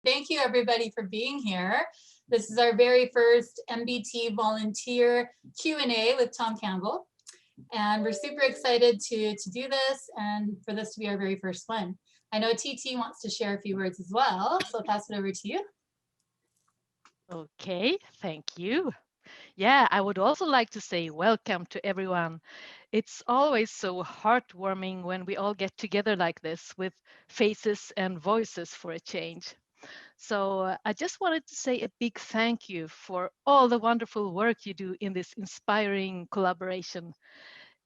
Thank you everybody for being here. This is our very first MBT Volunteer Q A with Tom Campbell. And we're super excited to do this and for this to be our very first one. I know Titti wants to share a few words as well, so I'll pass it over to you. Okay, thank you. Yeah, I would also like to say welcome to everyone. It's always so heartwarming when we all get together like this with faces and voices for a change. So I just wanted to say a big thank you for all the wonderful work you do in this inspiring collaboration.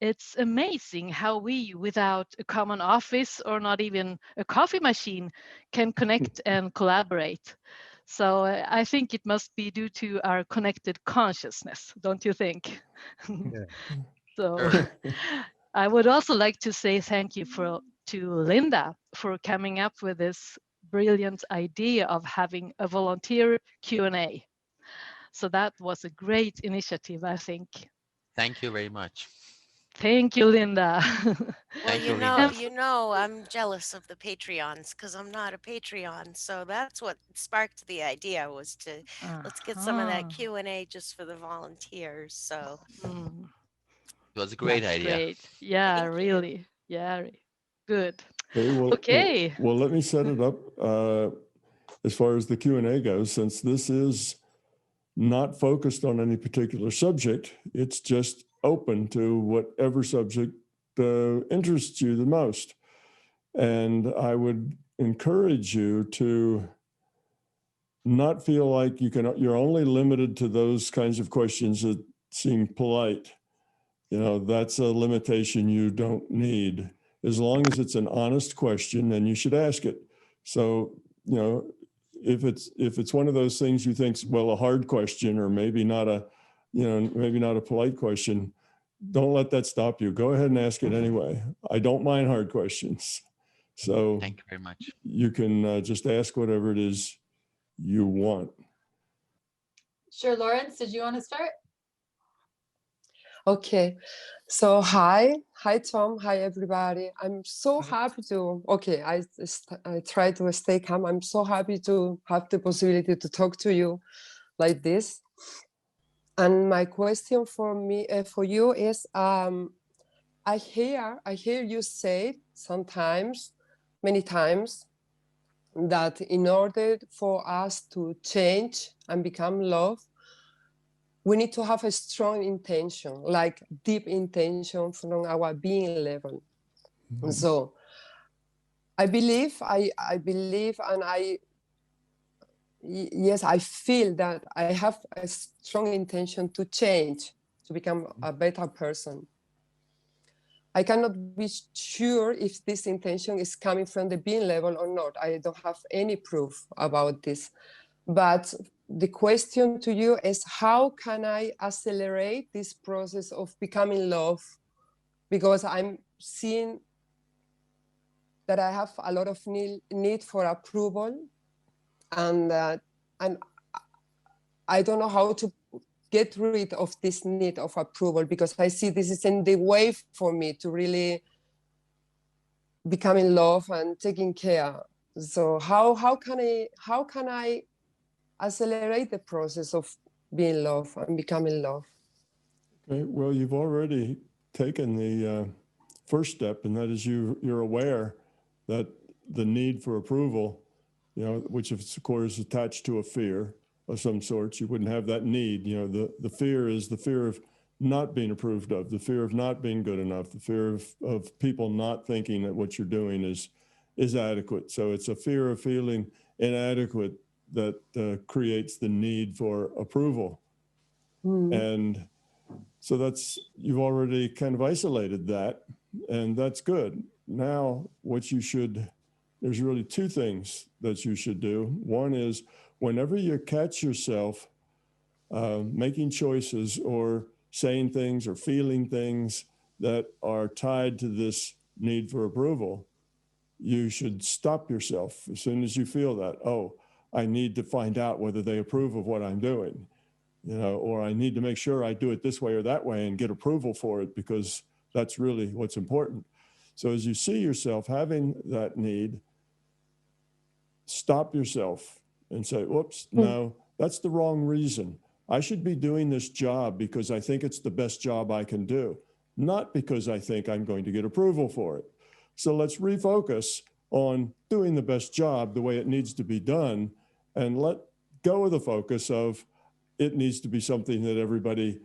It's amazing how we, without a common office or not even a coffee machine, can connect and collaborate. So I think it must be due to our connected consciousness, don't you think? Yeah. So I would also like to say thank you to Lynda for coming up with this brilliant idea of having a volunteer Q&A. So that was a great initiative, I think. Thank you very much. Thank you, Lynda. Well, Thank you, Lynda. I'm jealous of the Patreons because I'm not a Patreon. So that's what sparked the idea was to let's get some of that Q&A just for the volunteers. So It was a great that's idea. great. Yeah, Thank you. really. Yeah, good. Okay, Okay. well, let me set it up as far as the Q&A goes, since this is not focused on any particular subject. It's just open to whatever subject interests you the most. And I would encourage you to not feel like you're only limited to those kinds of questions that seem polite. You know, that's a limitation you don't need. As long as it's an honest question, then you should ask it. So, you know, if it's one of those things you think, well, a hard question or maybe not a polite question, don't let that stop you. Go ahead and ask it anyway. I don't mind hard questions. So Thank you very much. You can just ask whatever it is you want. Sure, Lawrence, did you want to start? Okay, so hi Tom, hi everybody. I'm so happy to, I try to stay calm. I'm so happy to have the possibility to talk to you like this. And my question for you is, I hear you say sometimes, many times, that in order for us to change and become love, we need to have a strong intention, like deep intention from our being level. Mm-hmm. So I believe, and yes, I feel that I have a strong intention to change, to become a better person. I cannot be sure if this intention is coming from the being level or not. I don't have any proof about this. But the question to you is, how can I accelerate this process of becoming love? Because I'm seeing that I have a lot of need for approval, and I don't know how to get rid of this need of approval, because I see this is in the way for me to really become in love and taking care. So how can I accelerate the process of being love and becoming love? Okay, well, you've already taken the first step, and that is you're aware that the need for approval, you know, which of course is attached to a fear of some sort, you wouldn't have that need. You know, the fear is the fear of not being approved of, the fear of not being good enough, the fear of people not thinking that what you're doing is adequate. So it's a fear of feeling inadequate that creates the need for approval. And so you've already kind of isolated that, and that's good. Now, there's really two things that you should do. One is, whenever you catch yourself making choices or saying things or feeling things that are tied to this need for approval, you should stop yourself as soon as you feel that, oh, I need to find out whether they approve of what I'm doing, you know, or I need to make sure I do it this way or that way and get approval for it, because that's really what's important. So as you see yourself having that need, stop yourself and say, whoops, no, that's the wrong reason. I should be doing this job because I think it's the best job I can do, not because I think I'm going to get approval for it. So let's refocus on doing the best job the way it needs to be done, and let go of the focus of it needs to be something that everybody,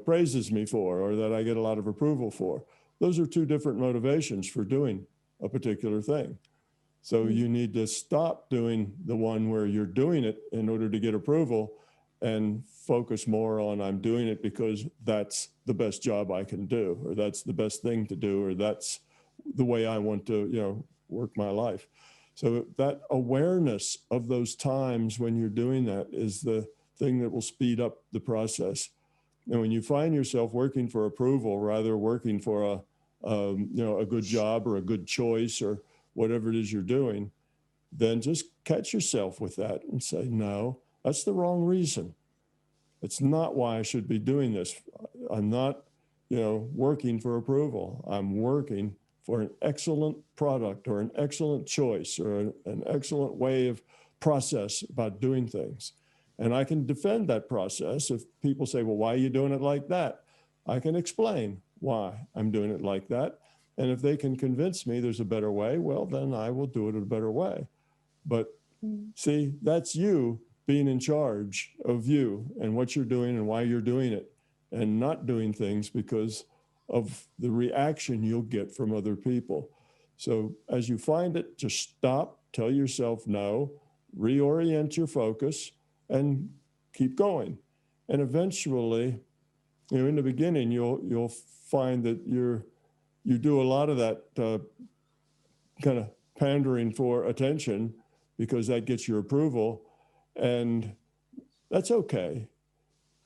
praises me for, or that I get a lot of approval for. Those are two different motivations for doing a particular thing. So you need to stop doing the one where you're doing it in order to get approval, and focus more on, I'm doing it because that's the best job I can do, or that's the best thing to do, or that's the way I want to, work my life. So that awareness of those times when you're doing that is the thing that will speed up the process. And when you find yourself working for approval, rather working for a good job or a good choice or whatever it is you're doing, then just catch yourself with that and say, no, that's the wrong reason. It's not why I should be doing this. I'm not, working for approval. I'm working for an excellent product or an excellent choice or an excellent way of process about doing things. And I can defend that process. If people say, well, why are you doing it like that? I can explain why I'm doing it like that. And if they can convince me there's a better way, well, then I will do it a better way. But see, that's you being in charge of you and what you're doing and why you're doing it, and not doing things because of the reaction you'll get from other people. So as you find it, just stop, tell yourself no, reorient your focus, and keep going. And eventually, in the beginning, you'll find that you do a lot of that kind of pandering for attention because that gets your approval, and that's okay.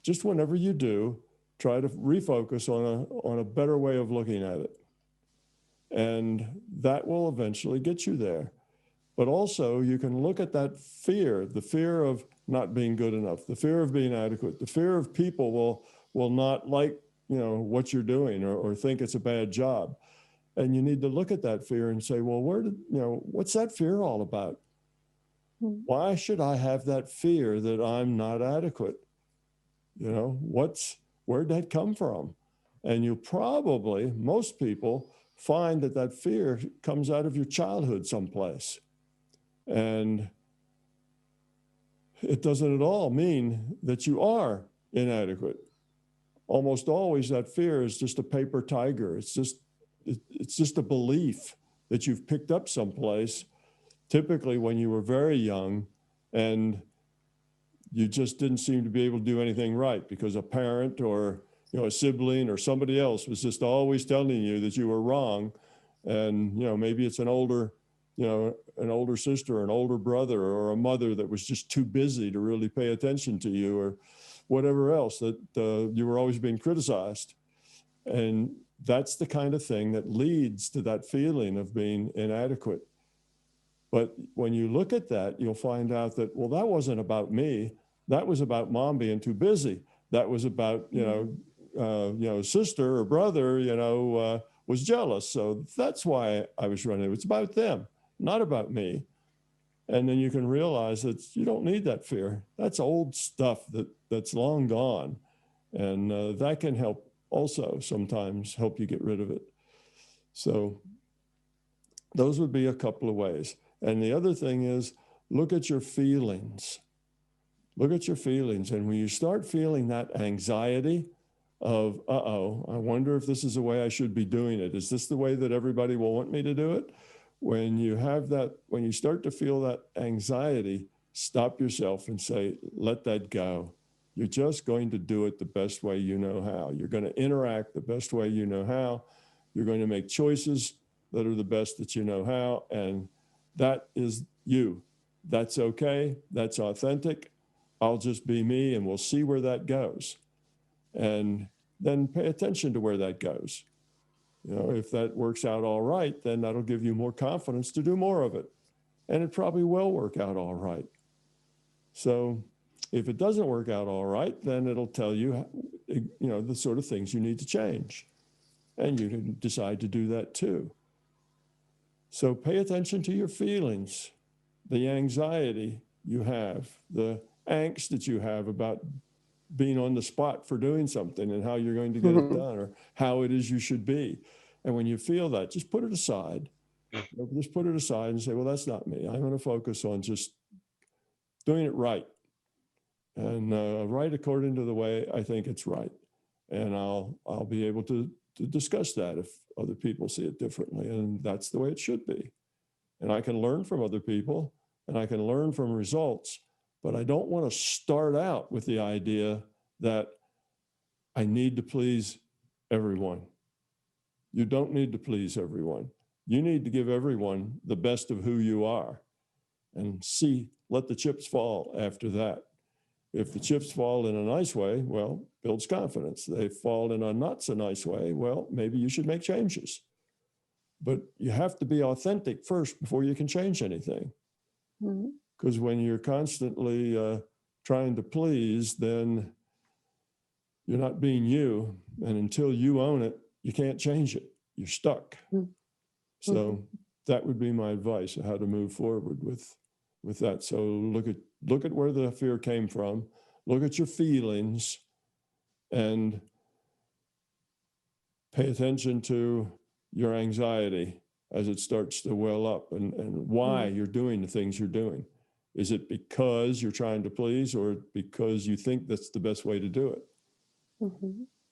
Just whenever you do, try to refocus on a better way of looking at it. And that will eventually get you there. But also you can look at that fear, the fear of not being good enough, the fear of being adequate, the fear of people will not like, what you're doing or think it's a bad job. And you need to look at that fear and say, well, what's that fear all about? Why should I have that fear that I'm not adequate? Where'd that come from? And you probably, most people, find that fear comes out of your childhood someplace. And it doesn't at all mean that you are inadequate. Almost always that fear is just a paper tiger. It's just a belief that you've picked up someplace, typically when you were very young, and you just didn't seem to be able to do anything right because a parent or a sibling or somebody else was just always telling you that you were wrong. And maybe it's an older sister or an older brother or a mother that was just too busy to really pay attention to you, or whatever else, that you were always being criticized. And that's the kind of thing that leads to that feeling of being inadequate. But when you look at that, you'll find out that, well, that wasn't about me. That was about mom being too busy. That was about, sister or brother, was jealous. So that's why I was running. It's about them, not about me. And then you can realize that you don't need that fear. That's old stuff that's long gone. And that can help also sometimes help you get rid of it. So those would be a couple of ways. And the other thing is, look at your feelings. Look at your feelings. And when you start feeling that anxiety of, I wonder if this is the way I should be doing it. Is this the way that everybody will want me to do it? When you have that, when you start to feel that anxiety, stop yourself and say, let that go. You're just going to do it the best way you know how. You're going to interact the best way you know how. You're going to make choices that are the best that you know how. And that is you. That's okay. That's authentic. I'll just be me, and we'll see where that goes. And then pay attention to where that goes. If that works out all right, then that'll give you more confidence to do more of it. And it probably will work out all right. So if it doesn't work out all right, then it'll tell you, the sort of things you need to change. And you can decide to do that too. So pay attention to your feelings, the anxiety, you have, the angst that you have about being on the spot for doing something and how you're going to get it done or how it is you should be. And when you feel that, just put it aside. Just put it aside and say, well, that's not me. I'm going to focus on just doing it right. And right according to the way I think it's right. And I'll be able to discuss that if other people see it differently. And that's the way it should be. And I can learn from other people and I can learn from results, but I don't want to start out with the idea that I need to please everyone. You don't need to please everyone. You need to give everyone the best of who you are and let the chips fall after that. If the chips fall in a nice way, well, builds confidence. They fall in a not so nice way, well, maybe you should make changes. But you have to be authentic first before you can change anything. Because when you're constantly trying to please, then you're not being you. And until you own it, you can't change it. You're stuck. So that would be my advice on how to move forward with that. So look at where the fear came from, look at your feelings, and pay attention to your anxiety as it starts to well up and why you're doing the things you're doing. Is it because you're trying to please or because you think that's the best way to do it?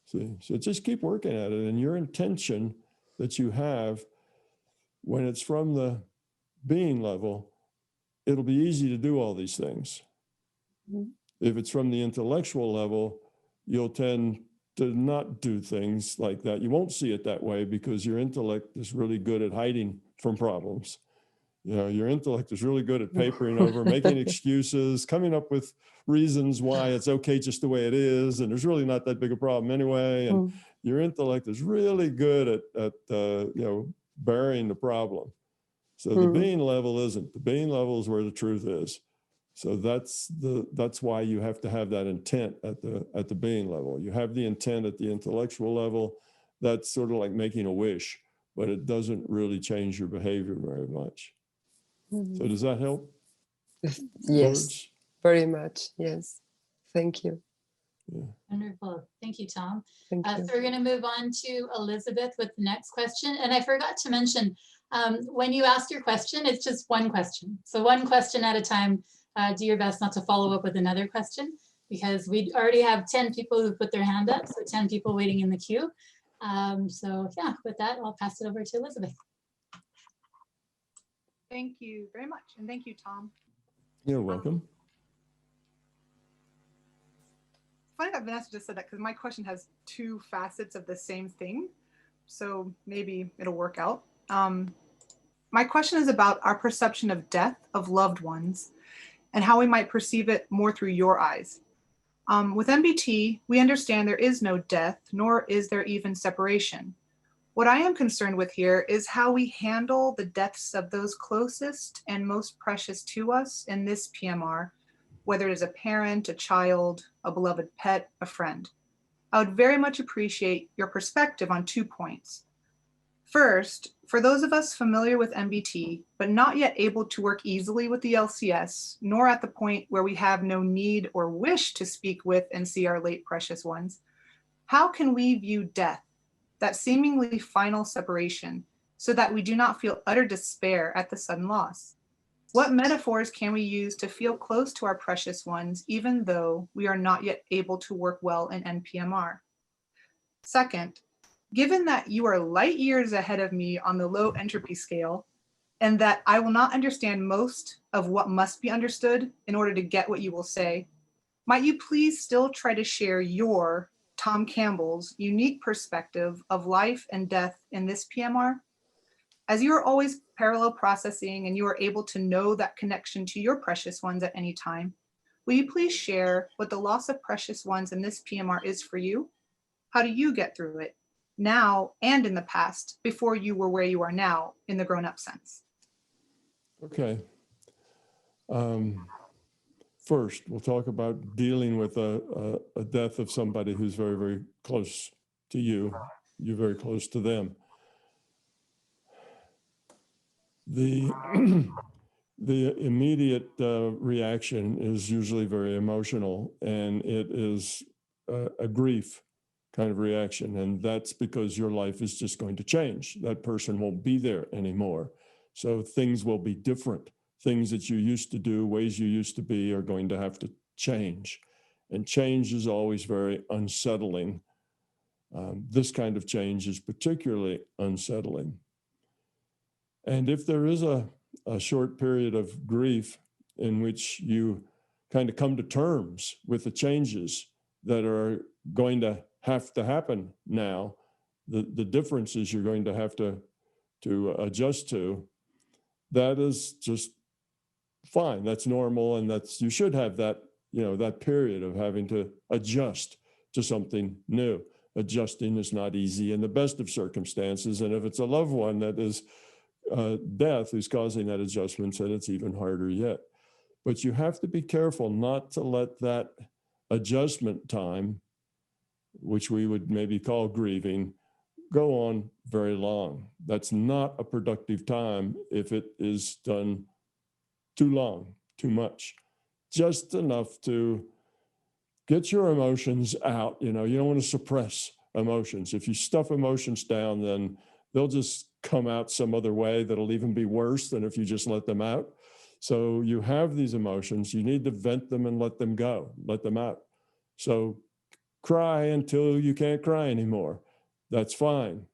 See? So just keep working at it. And your intention that you have, when it's from the being level, it'll be easy to do all these things. If it's from the intellectual level, you'll tend to not do things like that. You won't see it that way because your intellect is really good at hiding from problems. You know, your intellect is really good at papering over, making excuses, coming up with reasons why it's okay just the way it is, and there's really not that big a problem anyway. And your intellect is really good at burying the problem. So the being level isn't. The being level is where the truth is. So that's why you have to have that intent at the being level. You have the intent at the intellectual level. That's sort of like making a wish, but it doesn't really change your behavior very much. So does that help? Yes, Words? very much. Yes. Thank you. Yeah. Wonderful. Thank you, Tom. Thank you. So we're going to move on to Elizabeth with the next question. And I forgot to mention, when you ask your question, it's just one question. So one question at a time. Do your best not to follow up with another question, because we already have 10 people who put their hand up, so 10 people waiting in the queue. So yeah, with that, I'll pass it over to Elizabeth. Thank you very much. And thank you, Tom. You're welcome. Funny that Vanessa just said that, because my question has two facets of the same thing. So maybe it'll work out. My question is about our perception of death of loved ones and how we might perceive it more through your eyes. With MBT, we understand there is no death, nor is there even separation. What I am concerned with here is how we handle the deaths of those closest and most precious to us in this PMR, whether it is a parent, a child, a beloved pet, a friend. I would very much appreciate your perspective on 2 points. First, for those of us familiar with MBT, but not yet able to work easily with the LCS, nor at the point where we have no need or wish to speak with and see our late precious ones, how can we view death, that seemingly final separation, so that we do not feel utter despair at the sudden loss? What metaphors can we use to feel close to our precious ones, even though we are not yet able to work well in NPMR? Second, given that you are light years ahead of me on the low entropy scale, and that I will not understand most of what must be understood in order to get what you will say, might you please still try to share your, Tom Campbell's, unique perspective of life and death in this PMR? As you are always parallel processing and you are able to know that connection to your precious ones at any time, will you please share what the loss of precious ones in this PMR is for you? How do you get through it, now and in the past, before you were where you are now in the grown-up sense? Okay. First, we'll talk about dealing with a death of somebody who's very, very close to you. You're very close to them. the immediate reaction is usually very emotional, and it is a grief kind of reaction. And that's because your life is just going to change. That person won't be there anymore. So things will be different. Things that you used to do, ways you used to be, are going to have to change. And change is always very unsettling. This kind of change is particularly unsettling. And if there is a short period of grief in which you kind of come to terms with the changes that are going to have to happen now, the differences you're going to have to adjust to, that is just fine. That's normal, and you should have that, that period of having to adjust to something new. Adjusting is not easy in the best of circumstances, and if it's a loved one that is death who's causing that adjustment, then it's even harder yet. But you have to be careful not to let that adjustment time, which we would maybe call grieving, go on very long. That's not a productive time if it is done too long, too much. Just enough to get your emotions out. You don't want to suppress emotions. If you stuff emotions down, then they'll just come out some other way that'll even be worse than if you just let them out. So you have these emotions, you need to vent them and let them go, let them out. So cry until you can't cry anymore. That's fine.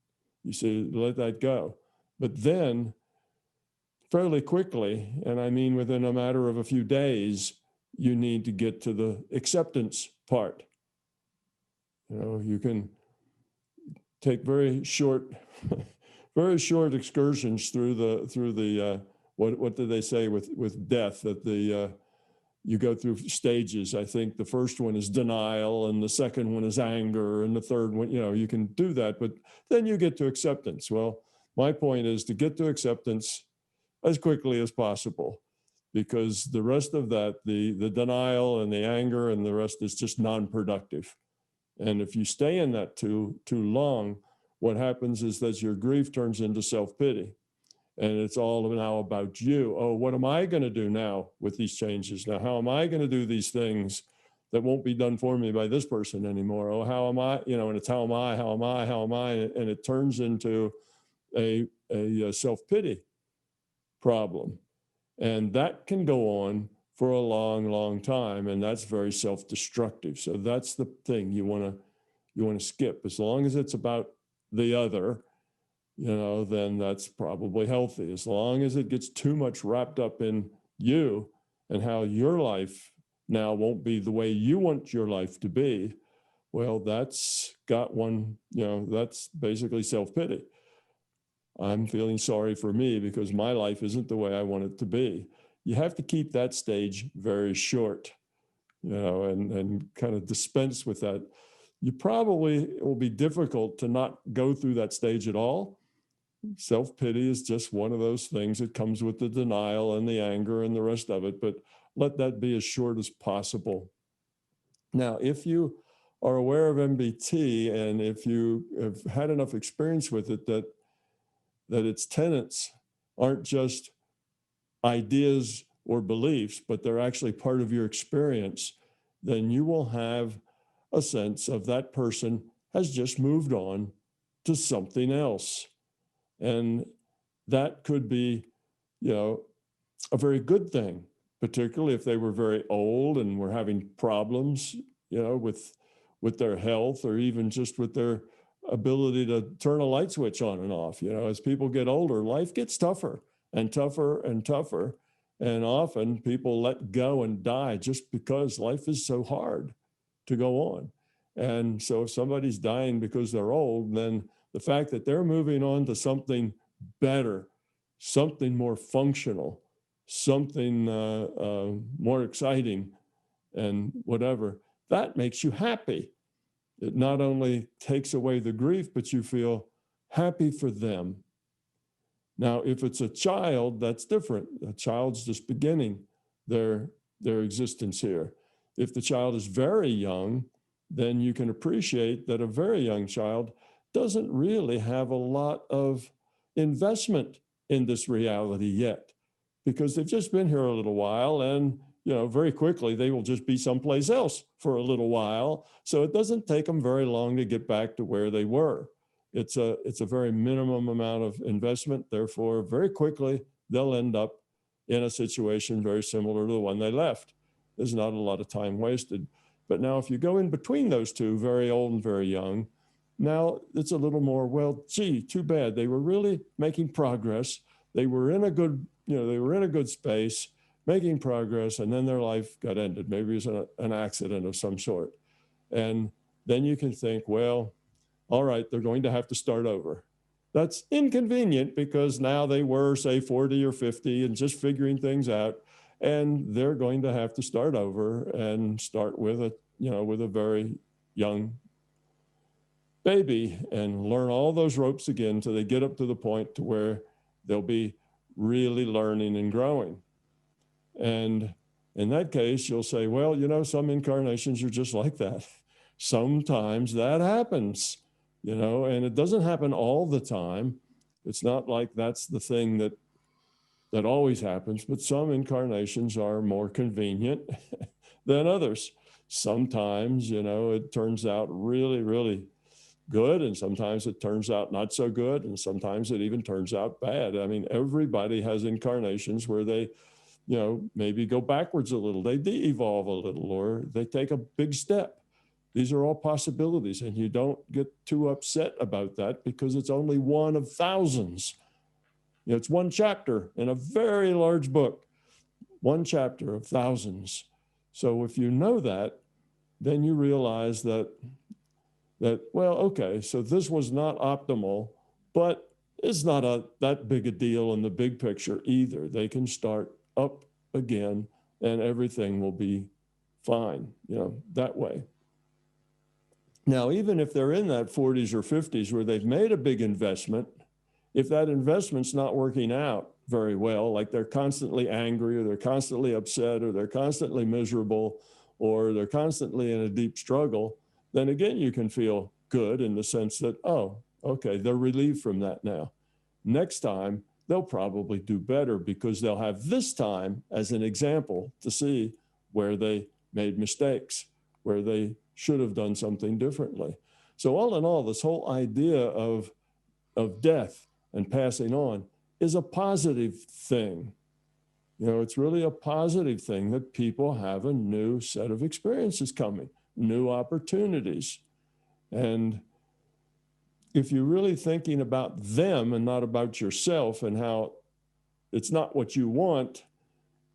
You see, let that go. But then fairly quickly, and I mean within a matter of a few days, you need to get to the acceptance part. You can take very short excursions through the what did they say with death, that you go through stages. I think the first one is denial, and the second one is anger, and the third one, you can do that, but then you get to acceptance. Well, my point is to get to acceptance as quickly as possible, because the rest of that, the denial and the anger and the rest, is just non-productive. And if you stay in that too long, what happens is that your grief turns into self-pity. And it's all now about you. Oh, what am I going to do now with these changes? Now, how am I going to do these things that won't be done for me by this person anymore? Oh, how am I? And it's how am I? And it turns into a self-pity problem. And that can go on for a long, long time. And that's very self-destructive. So that's the thing you want to skip. As long as it's about the other, then that's probably healthy. As long as it gets too much wrapped up in you and how your life now won't be the way you want your life to be, well, that's that's basically self-pity. I'm feeling sorry for me because my life isn't the way I want it to be. You have to keep that stage very short, and kind of dispense with that. You probably, it will be difficult to not go through that stage at all. Self-pity is just one of those things that comes with the denial and the anger and the rest of it, but let that be as short as possible. Now, if you are aware of MBT, and if you have had enough experience with it that its tenets aren't just ideas or beliefs, but they're actually part of your experience, then you will have a sense of that person has just moved on to something else. And that could be, a very good thing, particularly if they were very old and were having problems, with their health, or even just with their ability to turn a light switch on and off. As people get older, life gets tougher and tougher and tougher. And often people let go and die just because life is so hard to go on. And so if somebody's dying because they're old, then the fact that they're moving on to something better, something more functional, something more exciting and whatever, that makes you happy. It not only takes away the grief, but you feel happy for them. Now, if it's a child, that's different. A child's just beginning their existence here. If the child is very young, then you can appreciate that a very young child doesn't really have a lot of investment in this reality yet, because they've just been here a little while, and very quickly they will just be someplace else for a little while. So it doesn't take them very long to get back to where they were. It's a very minimum amount of investment. Therefore, very quickly they'll end up in a situation very similar to the one they left. There's not a lot of time wasted. But now if you go in between those two, very old and very young, now it's a little more, well, gee, too bad. They were really making progress. They were in a good, they were in a good space, making progress, and then their life got ended. Maybe it was an accident of some sort. And then you can think, well, all right, they're going to have to start over. That's inconvenient because now they were, say, 40 or 50 and just figuring things out, and they're going to have to start over and start with a very young baby and learn all those ropes again till they get up to the point to where they'll be really learning and growing. And in that case, you'll say, well, some incarnations are just like that. Sometimes that happens, and it doesn't happen all the time. It's not like that's the thing that always happens, but some incarnations are more convenient than others. Sometimes, it turns out really, really good, and sometimes it turns out not so good, and sometimes it even turns out bad. I mean, everybody has incarnations where they, maybe go backwards a little, they de-evolve a little, or they take a big step. These are all possibilities, and you don't get too upset about that because it's only one of thousands. It's one chapter in a very large book, one chapter of thousands. So if you know that, then you realize that well, okay, so this was not optimal, but it's not that big a deal in the big picture either. They can start up again and everything will be fine, that way. Now, even if they're in that 40s or 50s where they've made a big investment, if that investment's not working out very well, like they're constantly angry or they're constantly upset or they're constantly miserable or they're constantly in a deep struggle, then again, you can feel good in the sense that, oh, okay, they're relieved from that now. Next time, they'll probably do better because they'll have this time as an example to see where they made mistakes, where they should have done something differently. So all in all, this whole idea of death and passing on is a positive thing. It's really a positive thing that people have a new set of experiences coming, new opportunities. And if you're really thinking about them and not about yourself and how it's not what you want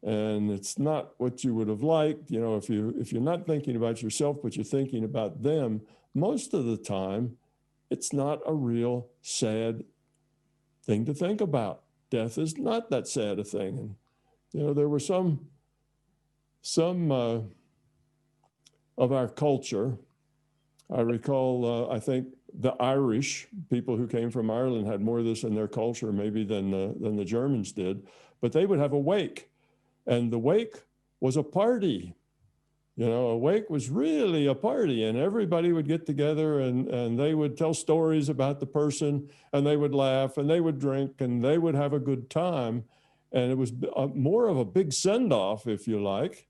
and it's not what you would have liked, if you're not thinking about yourself, but you're thinking about them, most of the time, it's not a real sad thing to think about. Death is not that sad a thing. And, there were some of our culture. I recall, I think the Irish, people who came from Ireland had more of this in their culture maybe than the Germans did, but they would have a wake, and the wake was a party. A wake was really a party, and everybody would get together and they would tell stories about the person, and they would laugh and they would drink and they would have a good time. And it was more of a big send-off, if you like,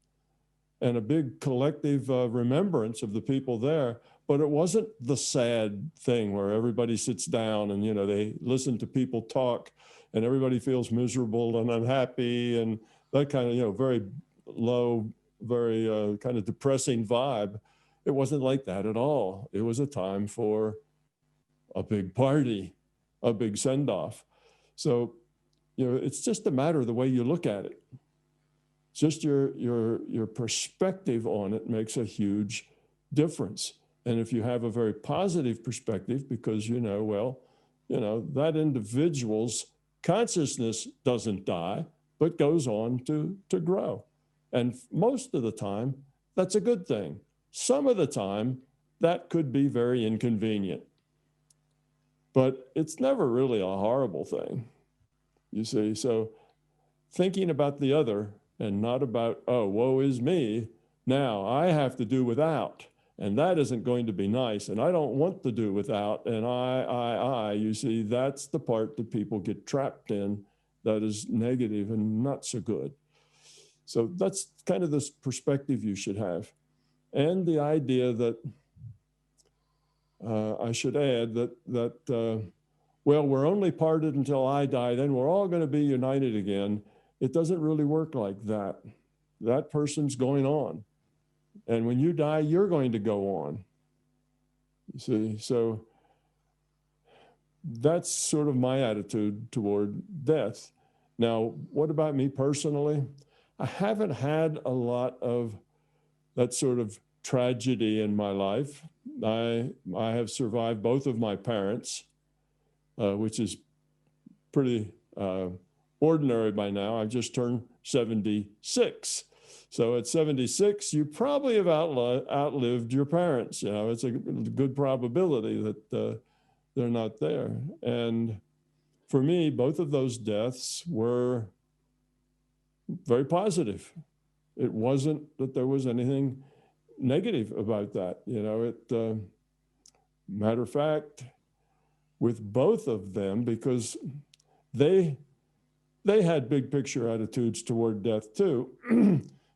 and a big collective remembrance of the people there. But it wasn't the sad thing where everybody sits down and, they listen to people talk and everybody feels miserable and unhappy and that kind of, very low, very kind of depressing vibe. It wasn't like that at all. It was a time for a big party, a big send-off. So, it's just a matter of the way you look at it. Just your perspective on it makes a huge difference. And if you have a very positive perspective, because that individual's consciousness doesn't die, but goes on to grow. And most of the time, that's a good thing. Some of the time, that could be very inconvenient. But it's never really a horrible thing, you see. So thinking about the other and not about, oh, woe is me, now I have to do without. And that isn't going to be nice. And I don't want to do without. And you see, that's the part that people get trapped in that is negative and not so good. So that's kind of this perspective you should have. And the idea that, I should add that well, we're only parted until I die, then we're all going to be united again. It doesn't really work like that. That person's going on. And when you die, you're going to go on. You see, so that's sort of my attitude toward death. Now, what about me personally? I haven't had a lot of that sort of tragedy in my life. I have survived both of my parents, which is pretty ordinary by now. I've just turned 76. So at 76, you probably have outlived your parents. You know, it's a good probability that they're not there. And for me, both of those deaths were very positive. It wasn't that there was anything negative about that. You know, matter of fact, with both of them, because they had big picture attitudes toward death too.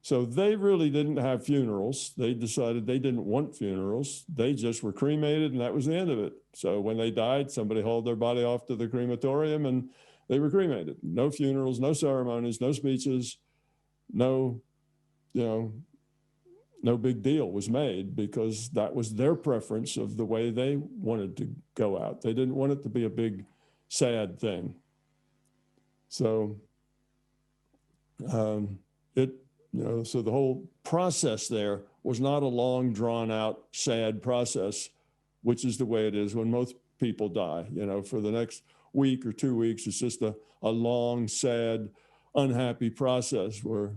So they really didn't have funerals. They decided they didn't want funerals. They just were cremated and that was the end of it. So when they died, somebody hauled their body off to the crematorium and they were cremated. No funerals, no ceremonies, no speeches, no, you know, no big deal was made because that was their preference of the way they wanted to go out. They didn't want it to be a big, sad thing. So so the whole process there was not a long, drawn out, sad process, which is the way it is when most people die. You know, for the next week or 2 weeks, it's just a long, sad, unhappy process where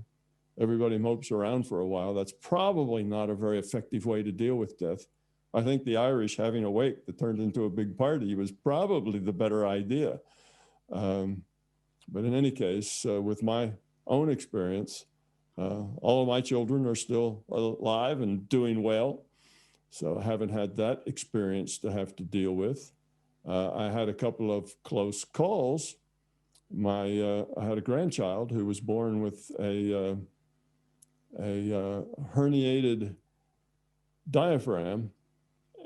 everybody mopes around for a while. That's probably not a very effective way to deal with death. I think the Irish having a wake that turned into a big party was probably the better idea. But in any case, with my own experience, all of my children are still alive and doing well. So I haven't had that experience to have to deal with. I had a couple of close calls. I had a grandchild who was born with a herniated diaphragm.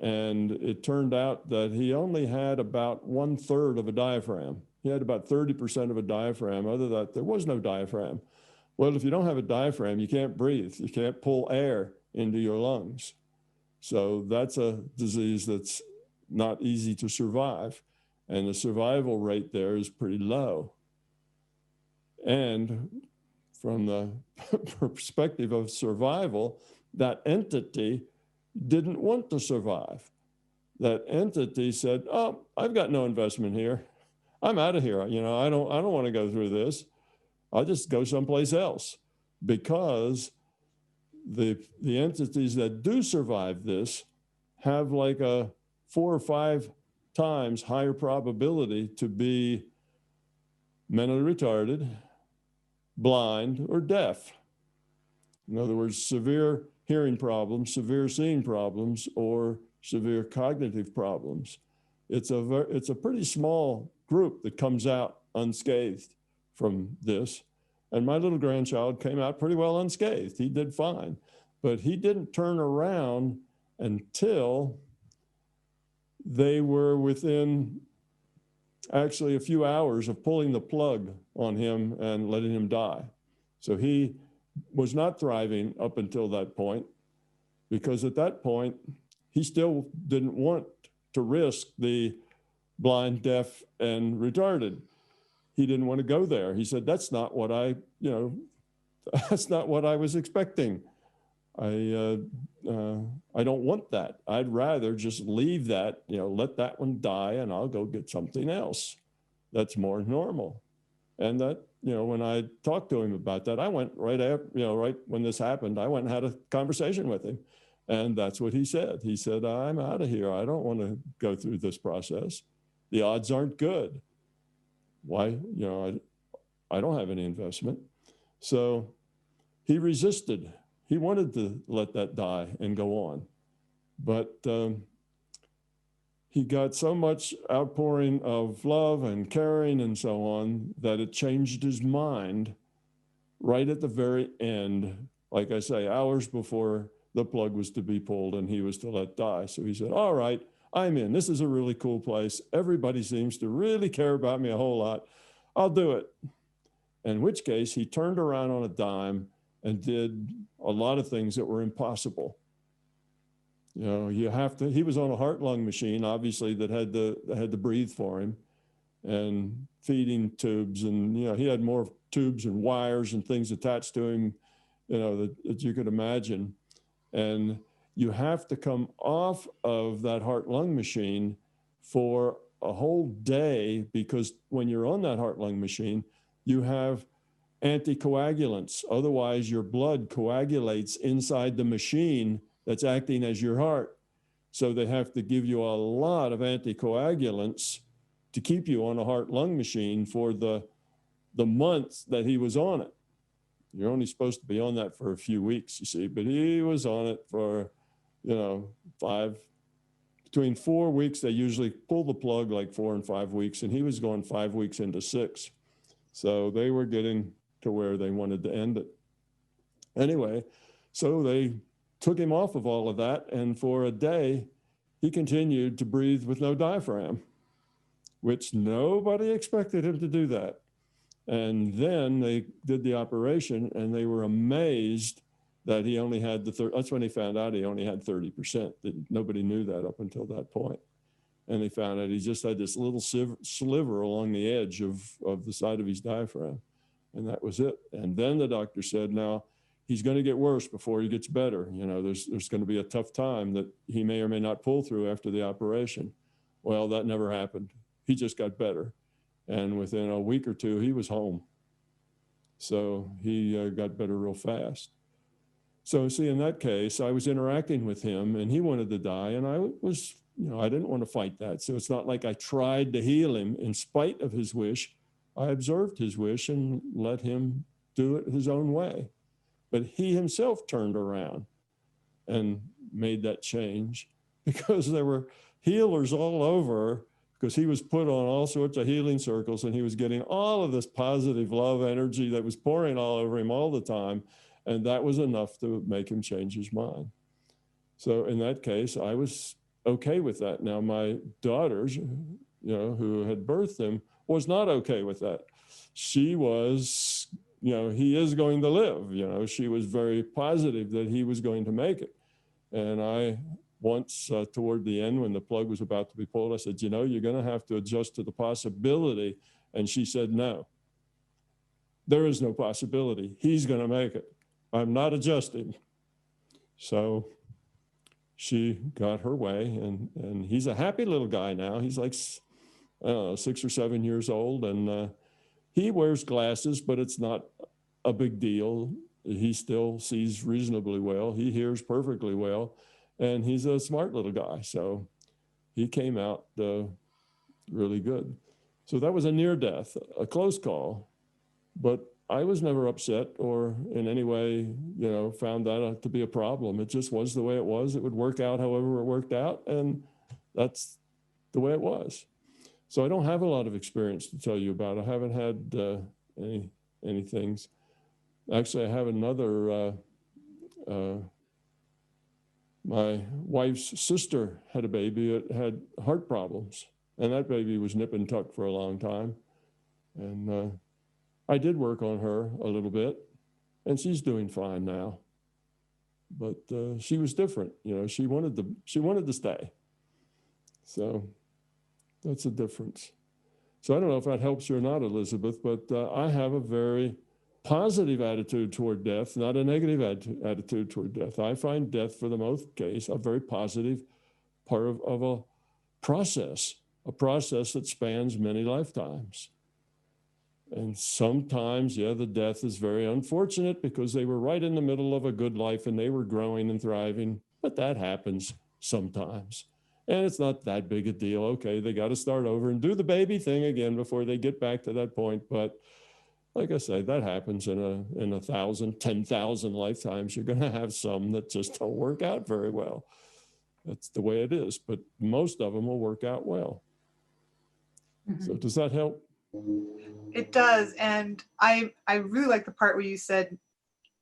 And it turned out that he only had about 1/3 of a diaphragm. He had about 30% of a diaphragm. Other than that, there was no diaphragm. Well, if you don't have a diaphragm, you can't breathe. You can't pull air into your lungs. So that's a disease that's not easy to survive. And the survival rate there is pretty low. And from the perspective of survival, that entity didn't want to survive. That entity said, "Oh, I've got no investment here. I'm out of here. You know, I don't want to go through this. I'll just go someplace else," because the entities that do survive this have like a 4 or 5 times higher probability to be mentally retarded, blind, or deaf. In other words, severe hearing problems, severe seeing problems, or severe cognitive problems. It's a pretty small group that comes out unscathed from this. And my little grandchild came out pretty well unscathed. He did fine, but he didn't turn around until they were within actually a few hours of pulling the plug on him and letting him die. So he was not thriving up until that point, because at that point, he still didn't want to risk the blind, deaf, and retarded. He didn't want to go there. He said, that's not what that's not what I was expecting. I don't want that. I'd rather just leave that, let that one die and I'll go get something else that's more normal. And that, when I talked to him about that, I went right after, right when this happened, I went and had a conversation with him. And that's what he said. He said, I'm out of here. I don't want to go through this process. The odds aren't good. Why? I don't have any investment. So he resisted. He wanted to let that die and go on. But he got so much outpouring of love and caring and so on that it changed his mind right at the very end. Like I say, hours before the plug was to be pulled and he was to let die. So he said, all right, I'm in. This is a really cool place. Everybody seems to really care about me a whole lot. I'll do it. In which case he turned around on a dime and did a lot of things that were impossible. You know, you have to, he was on a heart-lung machine, obviously, that had to breathe for him, and feeding tubes, and, you know, he had more tubes and wires and things attached to him, you know, that you could imagine. And you have to come off of that heart-lung machine for a whole day, because when you're on that heart-lung machine, you have anticoagulants. Otherwise, your blood coagulates inside the machine that's acting as your heart. So they have to give you a lot of anticoagulants to keep you on a heart-lung machine for the months that he was on it. You're only supposed to be on that for a few weeks, you see, but he was on it for, you know, between 4 weeks. They usually pull the plug like 4 and 5 weeks, and he was going 5 weeks into 6. So they were getting to where they wanted to end it. Anyway, so they took him off of all of that, and for a day, he continued to breathe with no diaphragm, which nobody expected him to do that. And then they did the operation, and they were amazed that he only had that's when they found out he only had 30%. Nobody knew that up until that point. And they found out he just had this little sliver along the edge of the side of his diaphragm. And that was it. And then the doctor said, now, he's going to get worse before he gets better. You know, there's going to be a tough time that he may or may not pull through after the operation. Well, that never happened. He just got better. And within a week or two, he was home. So he got better real fast. So see, in that case, I was interacting with him, and he wanted to die, and I was, you know, I didn't want to fight that. So it's not like I tried to heal him in spite of his wish. I observed his wish and let him do it his own way. But he himself turned around and made that change, because there were healers all over, because he was put on all sorts of healing circles, and he was getting all of this positive love energy that was pouring all over him all the time. And that was enough to make him change his mind. So in that case, I was okay with that. Now, my daughters, you know, who had birthed him, was not okay with that. She was, you know, he is going to live. You know, she was very positive that he was going to make it. And I once, toward the end, when the plug was about to be pulled, I said, you know, you're going to have to adjust to the possibility. And she said, no, there is no possibility. He's going to make it. I'm not adjusting. So she got her way, and he's a happy little guy now. He's like, I don't know, 6 or 7 years old, and he wears glasses, but it's not a big deal. He still sees reasonably well. He hears perfectly well, and he's a smart little guy. So he came out really good. So that was a near death, a close call, but I was never upset or in any way, you know, found that to be a problem. It just was the way it was. It would work out however it worked out, and that's the way it was. So I don't have a lot of experience to tell you about. I haven't had any things. Actually, I have another, my wife's sister had a baby that had heart problems, and that baby was nip and tuck for a long time. And I did work on her a little bit, and she's doing fine now. But she was different, you know. She wanted to stay. So that's a difference. So I don't know if that helps you or not, Elizabeth, but I have a very positive attitude toward death, not a negative attitude toward death. I find death, for the most case, a very positive part of a process that spans many lifetimes. And sometimes, yeah, the death is very unfortunate because they were right in the middle of a good life and they were growing and thriving, but that happens sometimes. And it's not that big a deal. Okay, they got to start over and do the baby thing again before they get back to that point. But like I say, that happens in 1,000, 10,000 lifetimes. You're going to have some that just don't work out very well. That's the way it is, but most of them will work out well. So does that help? It does. And I really like the part where you said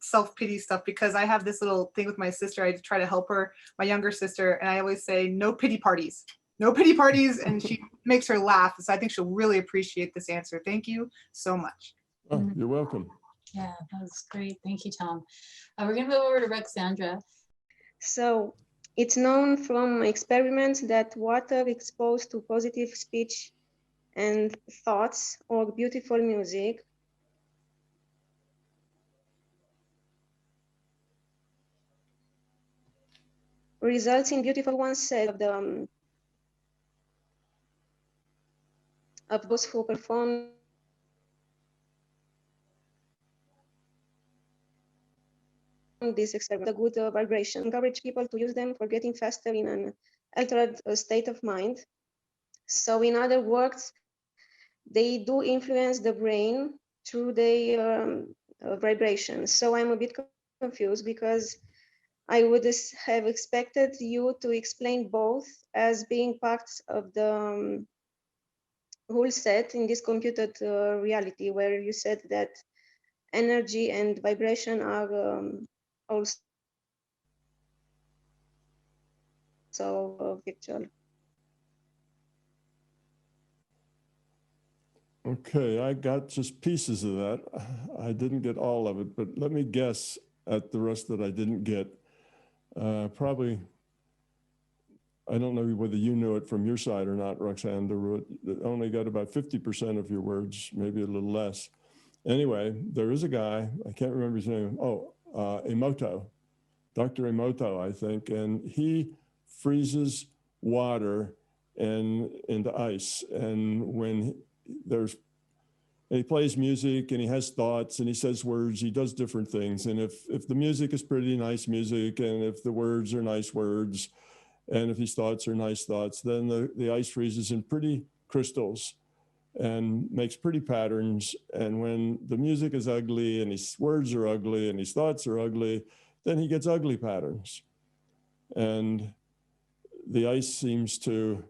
self-pity stuff, because I have this little thing with my sister. I try to help her, my younger sister, and I always say, no pity parties. No pity parties, and she makes her laugh. So I think she'll really appreciate this answer. Thank you so much. Oh, you're welcome. Yeah, that was great. Thank you, Tom. We're going to move over to Roxandra. So it's known from experiments that water exposed to positive speech and thoughts or beautiful music results in beautiful ones said of those who perform this experiment, a good vibration. Encourage people to use them for getting faster in an altered state of mind. So in other words, they do influence the brain through their vibrations. So I'm a bit confused because I would have expected you to explain both as being parts of the rule set in this computed reality, where you said that energy and vibration are also virtual. Okay, I got just pieces of that. I didn't get all of it, but let me guess at the rest that I didn't get. Probably, I don't know whether you knew it from your side or not, Roxanne, only got about 50% of your words, maybe a little less. Anyway, there is a guy, I can't remember his name. Oh, Emoto, Dr. Emoto, I think, and he freezes water into ice. And when he plays music and he has thoughts and he says words, he does different things. And if the music is pretty nice music, and if the words are nice words, and if his thoughts are nice thoughts, then the ice freezes in pretty crystals and makes pretty patterns. And when the music is ugly and his words are ugly and his thoughts are ugly, then he gets ugly patterns. And the ice seems to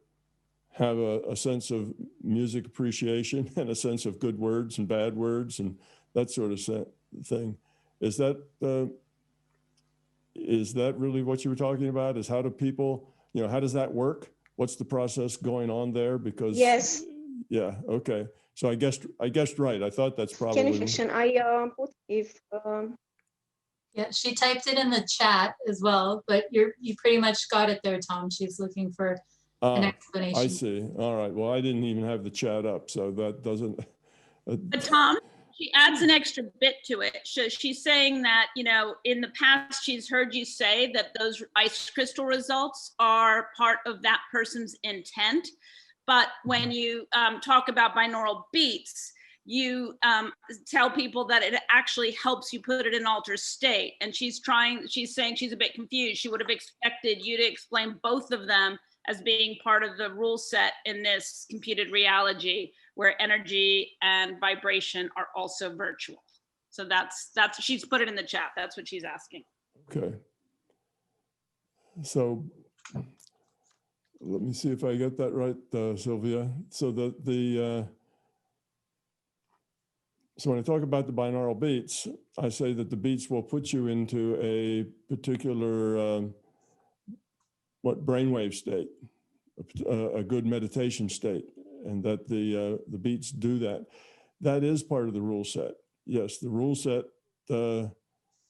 have a sense of music appreciation and a sense of good words and bad words and that sort of thing. Is that really what you were talking about? Is how do people, how does that work? What's the process going on there? Because yes. Yeah. Okay. So I guessed right. I thought that's probably. Can you mention? I put if. Yeah, she typed it in the chat as well, but you pretty much got it there, Tom. She's looking for an explanation. I see. All right. Well, I didn't even have the chat up, so that doesn't. But Tom, she adds an extra bit to it. So she's saying that, in the past, she's heard you say that those ice crystal results are part of that person's intent. But when you talk about binaural beats, you tell people that it actually helps you put it in altered state. And she's saying she's a bit confused. She would have expected you to explain both of them as being part of the rule set in this computed reality, where energy and vibration are also virtual. So that's she's put it in the chat. That's what she's asking. Okay. So let me see if I get that right, Sylvia. So so when I talk about the binaural beats, I say that the beats will put you into a particular brainwave state, a good meditation state, and that the beats do that. That is part of the rule set. Yes, the rule set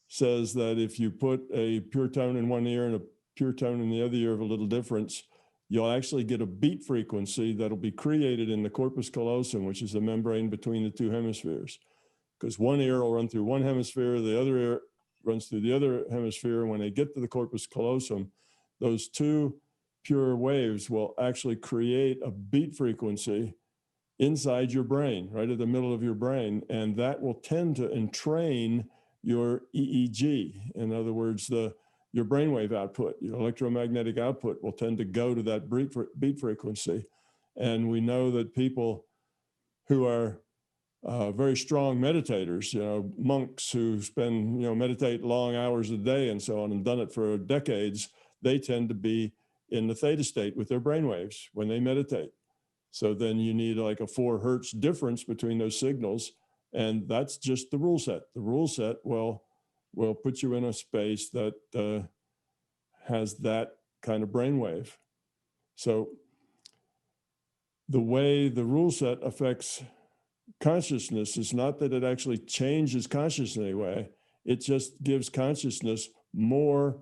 says that if you put a pure tone in one ear and a pure tone in the other ear of a little difference, you'll actually get a beat frequency that'll be created in the corpus callosum, which is the membrane between the two hemispheres. Because one ear will run through one hemisphere, the other ear runs through the other hemisphere. And when they get to the corpus callosum, those two pure waves will actually create a beat frequency inside your brain, right at the middle of your brain. And that will tend to entrain your EEG. In other words, your brainwave output, your electromagnetic output will tend to go to that beat frequency. And we know that people who are very strong meditators, monks who spend, meditate long hours a day and so on, and done it for decades, they tend to be in the theta state with their brainwaves when they meditate. So then you need like a 4 hertz difference between those signals. And that's just the rule set. The rule set will put you in a space that has that kind of brainwave. So the way the rule set affects consciousness is not that it actually changes consciousness in any way. It just gives consciousness more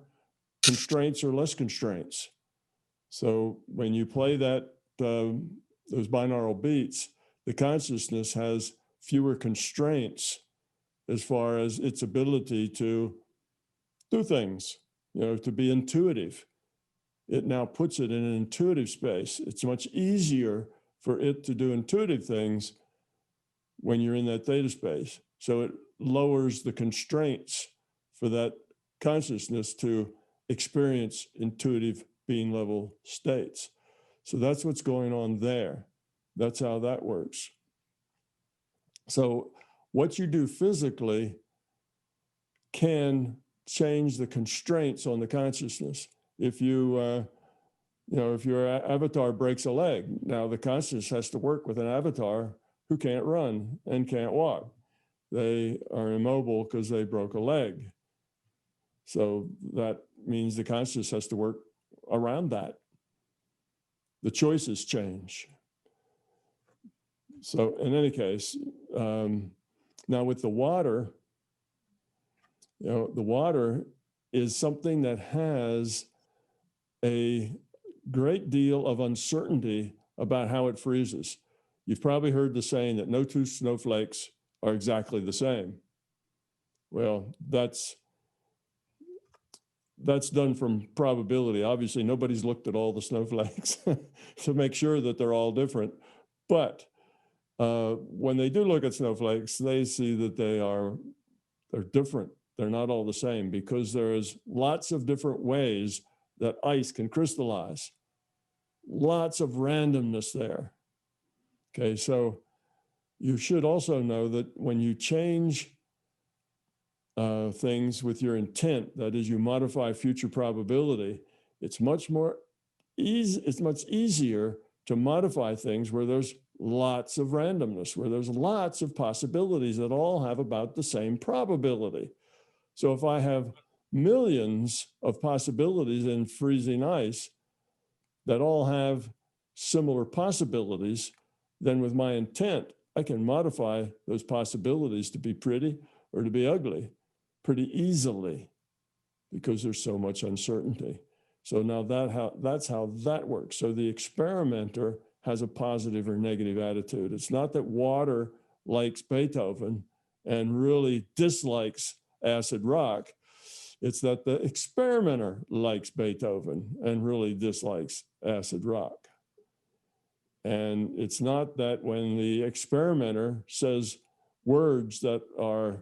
constraints or less constraints. So when you play that, those binaural beats, the consciousness has fewer constraints as far as its ability to do things, to be intuitive. It now puts it in an intuitive space. It's much easier for it to do intuitive things when you're in that theta space. So it lowers the constraints for that consciousness to experience intuitive being level states. So that's what's going on there. That's how that works. So what you do physically can change the constraints on the consciousness. If you, if your avatar breaks a leg, now the consciousness has to work with an avatar who can't run and can't walk. They are immobile because they broke a leg. So that means the consciousness has to work around that. The choices change. So in any case, now with the water, the water is something that has a great deal of uncertainty about how it freezes. You've probably heard the saying that no two snowflakes are exactly the same. Well, that's done from probability. Obviously, nobody's looked at all the snowflakes to make sure that they're all different. But when they do look at snowflakes, they see that they're different. They're not all the same because there's lots of different ways that ice can crystallize. Lots of randomness there. Okay, so you should also know that when you change things with your intent, that is, you modify future probability, it's much easier to modify things where there's lots of randomness, where there's lots of possibilities that all have about the same probability. So if I have millions of possibilities in freezing ice that all have similar possibilities, then with my intent, I can modify those possibilities to be pretty or to be ugly pretty easily because there's so much uncertainty. So now that's how that works. So the experimenter has a positive or negative attitude. It's not that water likes Beethoven and really dislikes acid rock. It's that the experimenter likes Beethoven and really dislikes acid rock. And it's not that when the experimenter says words that are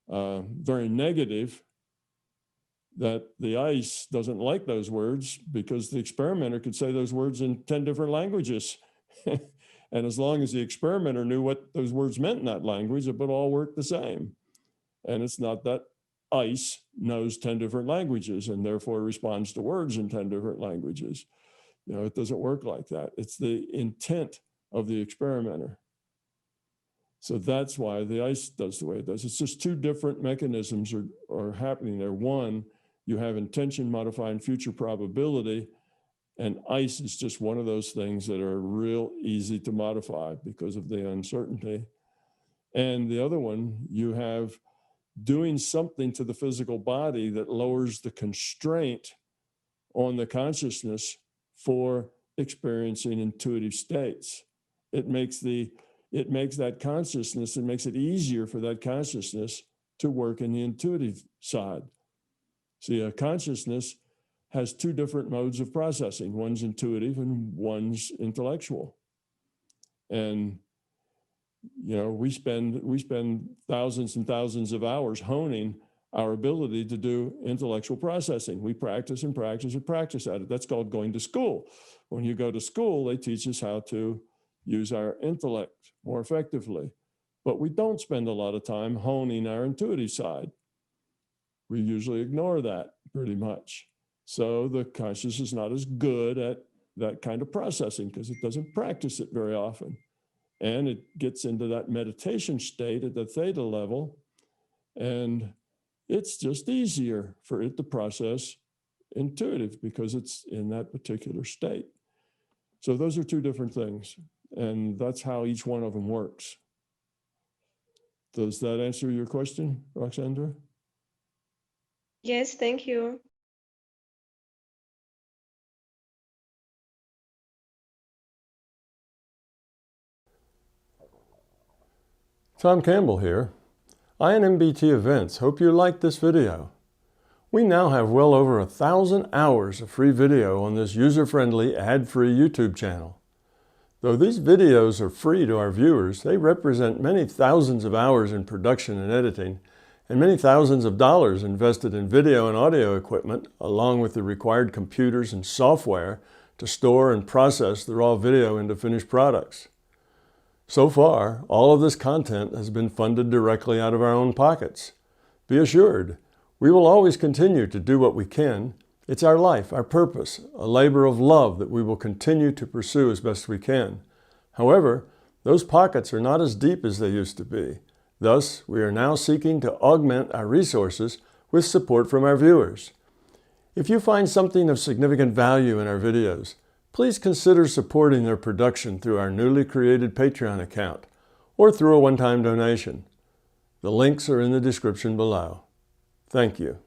very negative, that the ice doesn't like those words, because the experimenter could say those words in 10 different languages. And as long as the experimenter knew what those words meant in that language, it would all work the same. And it's not that ice knows 10 different languages and therefore responds to words in 10 different languages. It doesn't work like that. It's the intent of the experimenter. So that's why the ice does the way it does. It's just two different mechanisms are happening there. One, you have intention modifying future probability, and ice is just one of those things that are real easy to modify because of the uncertainty. And the other one, you have doing something to the physical body that lowers the constraint on the consciousness for experiencing intuitive states. It makes that consciousness, it makes it easier for that consciousness to work in the intuitive side. See, a consciousness has two different modes of processing. One's intuitive and one's intellectual. And we spend thousands and thousands of hours honing our ability to do intellectual processing. We practice and practice and practice at it. That's called going to school. When you go to school, they teach us how to use our intellect more effectively. But we don't spend a lot of time honing our intuitive side. We usually ignore that pretty much. So the conscious is not as good at that kind of processing because it doesn't practice it very often. And it gets into that meditation state at the theta level, and it's just easier for it to process intuitive because it's in that particular state. So those are two different things, and that's how each one of them works. Does that answer your question, Roxandra? Yes, thank you. Tom Campbell here. I and MBT Events hope you liked this video. We now have well over 1,000 hours of free video on this user-friendly, ad-free YouTube channel. Though these videos are free to our viewers, they represent many thousands of hours in production and editing, and many thousands of dollars invested in video and audio equipment, along with the required computers and software to store and process the raw video into finished products. So far, all of this content has been funded directly out of our own pockets. Be assured, we will always continue to do what we can. It's our life, our purpose, a labor of love that we will continue to pursue as best we can. However, those pockets are not as deep as they used to be. Thus, we are now seeking to augment our resources with support from our viewers. If you find something of significant value in our videos, please consider supporting their production through our newly created Patreon account or through a one-time donation. The links are in the description below. Thank you.